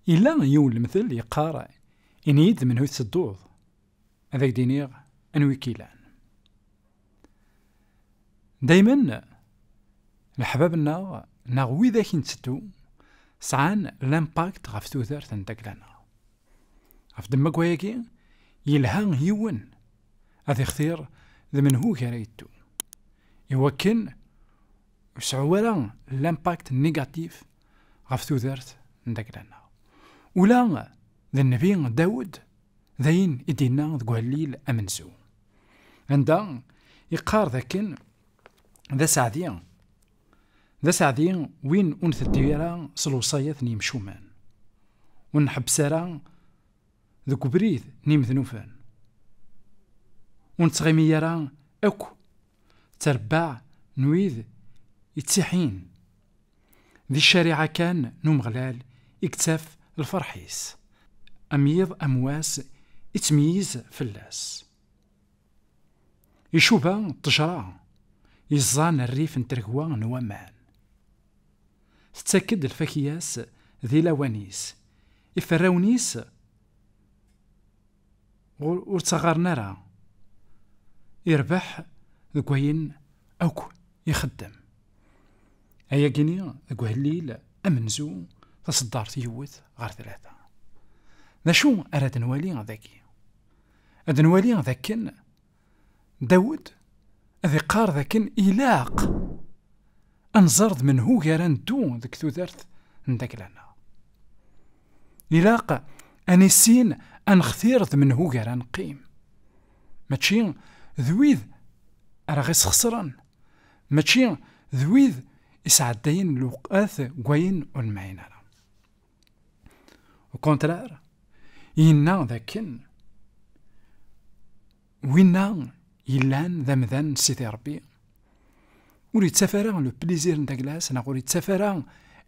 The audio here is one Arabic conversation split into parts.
إلا يون المثل يقار إنيد من هو تسدوض هذاك دينيغ أنوي كيلان. دايما الحبابنا ناغوي ذاك نتسدو سعان لامباكت غف توثرت نداك لنا غف دما كواياكي يلها يون هذا يختير ذا من هو كرايتو يوكن وسعورا لامباكت نيجاتيف غف توثرت نداك لنا. ولا ذا النبي داود ذاين إدينا ذكو هالليل أمنزو عندها يقار ذاكن ذا سعدين وين أنث الديرة سلوصايات نيم شومان ونحب سارة ذكو بريد نيم ذنوفان ونتغيميرا أكو تربع نويذ يتسحين ذي الشريعة كان نوم غلال يكتف الفرحيس أميض أمواس يتميز فلاس يشوفا الطجرة يزان الريف نتركوا نوامان تتاكد الفكياس ذي لوانيس يفراونيس ورتغارنا راه يربح ذكوين أوكو يخدم أيا كيني ذكو هالليل أمنزو تصدارت يوث غير ثلاثة. ذا شو أراد نوالي ذاكي أد نوالي ذاكن داود أذي قار ذاكن إلاق أنزرد من هو غيران دون ذاك ثوثرت نداك لنا إلاق أنسين أنختيرد من هو غيران قيم ماشي ذويذ أراغيس خسران ماشي ذويذ يسعدين لوقاث قوين والمعين وكونترار ينا ذاكن وينا يلان ذا مذان سيدي ربي وريد سفران لو بليزير نداك لاس انا وريد سفران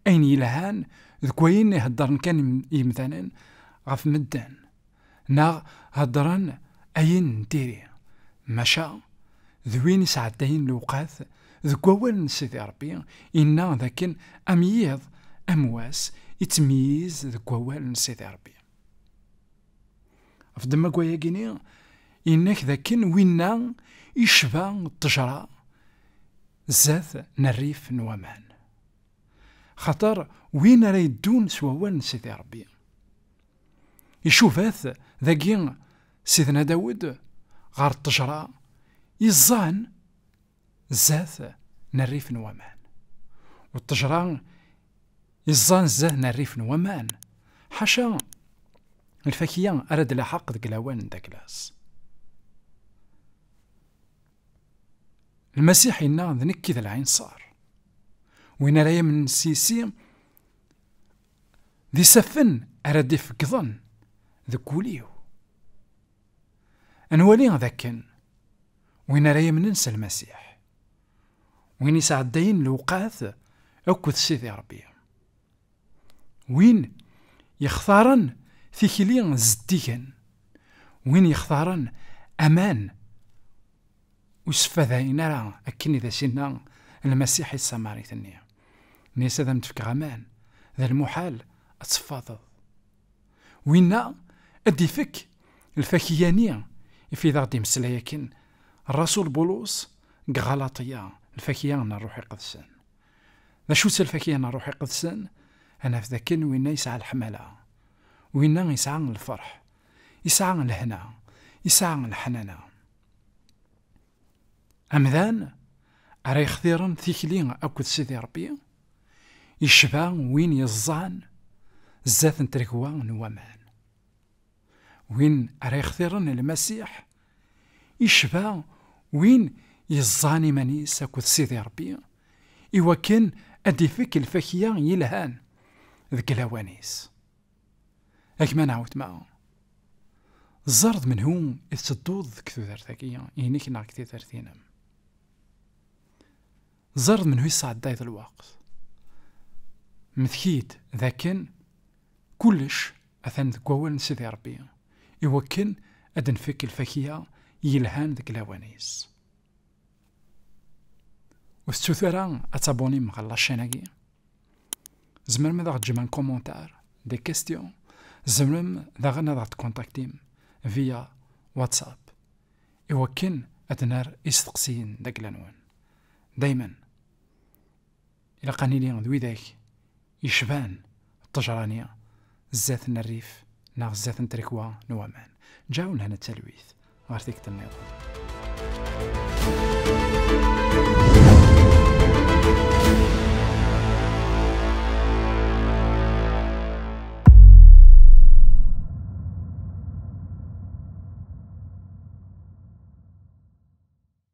اين يلهان ذكوين يهدرن كان يمثالا غف مدان نا هدران اين نديري ماشا ذوين يسعدين لوقاث ذكوين سيدي ربي إنا ذاكن أميض أمواس يتميز ذكوين سيدي ربي أفدما كوايا كيني إنك ذاكن وينا يشبه الطجرة زاد نريف نوامان خطر وين راه يدون سواوان سيدي ربي يشوفات ذاكين سيدنا داود غار الطجرة يزان زاد نريف نوامان والطجرة يزان زاد نريف نوامان حاشا الفكية أراد لحق ذاك الهوان داكلاس المسيح إنا ذنكي ذا العين صار وين رايا من سيسي ذي سفن أراد يفقضن ذاك وليو أنوالي ذاكن وين رايا من ننسى المسيح وين يسعدين لوقاث أكد سيدي ربي وين يختارن ثيكلين زديكن وين يختارن أمان وسفذاين راه أكني ذا سنة المسيح السماري ثانية نيسا ذا متفك غمان ذا المحال أتصفاض وين أدي فك الفكيانية في ذا غدي مسلايكن الرسول بولوس غلطية الفكيان الروحي قدسان ذا شو الفكيان الروحي قدسان أنا في ذاكن وين يسعى الحملة وين يسعى الفرح يسعى الهنا يسعى الحنانة أمذان أرى يختيرن ثيكلين أكد سيدي ربي يشبه وين يزان زات نتركوا نوامان وين أرى يختيرن المسيح يشبه وين يزاني منيس أكد سيدي ربي إوا كان أدي فيك الفكية يلهان ذك الهوانيس أكما نعاود معه زرد من هون يتصدود ذك ثوثرتاكية إنك ناكتي ثرثينم زرد من هو يصعد دايت الوقت مثكيد ذاكن كلش أثن ذكوان سيدي ربي إوا كان أدن فيك الفكية يلهان ذك الهوانيس وستوثرا أتابوني مغلا الشاناكي زمر ماذا غتجمع كومونتار دي كيستيون زمرم داغنا ضغط كونتاكتيم فيا واتساب إوكن أدنار يستقسين داك العنوان. دايما إلا قانيلي ذوي ذاك يشبان الطجرانية زات الريف ناغ زات نتركوا نوامان جاون هنا التلويث غارتيك النظام.